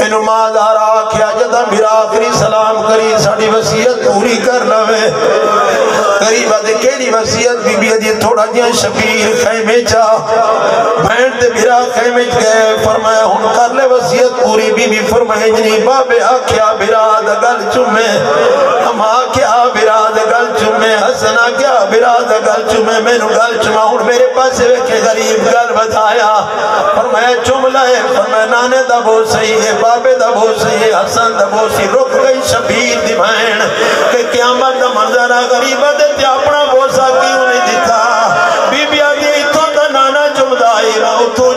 اینو مادار آکھیا جدا میرا آخری سلام کری ساڑی وسیعت پوری کر لوے قریبہ دے کیلی وسیعت بی بی دی تھوڑا جہاں شبیر خیمے چا بہن دے میرا خیمے گئے فرمایا ہن کر لے وسیعت پوری بی بی فرمائے جنی بابے آکھیا براد گل چمے ہم آکھیا براد گل چمے حسن آکھیا براد گل چمے میں نو گل چما ہن میرے پاس ویکھے غریب گل بتایا فرمایا چم لائے فرمایا نانے دا بو صحیح ہے بابے دا بو صحیح ہے حسن دا بو صحیح رک گئی شبیر دی بہن کہ قیامت دا منظرہ غریبہ دے تے اپنا بوسا کیوں نہیں دیتا بی بی آدھی اتھوں دا نانا چم دائی نا اتھوں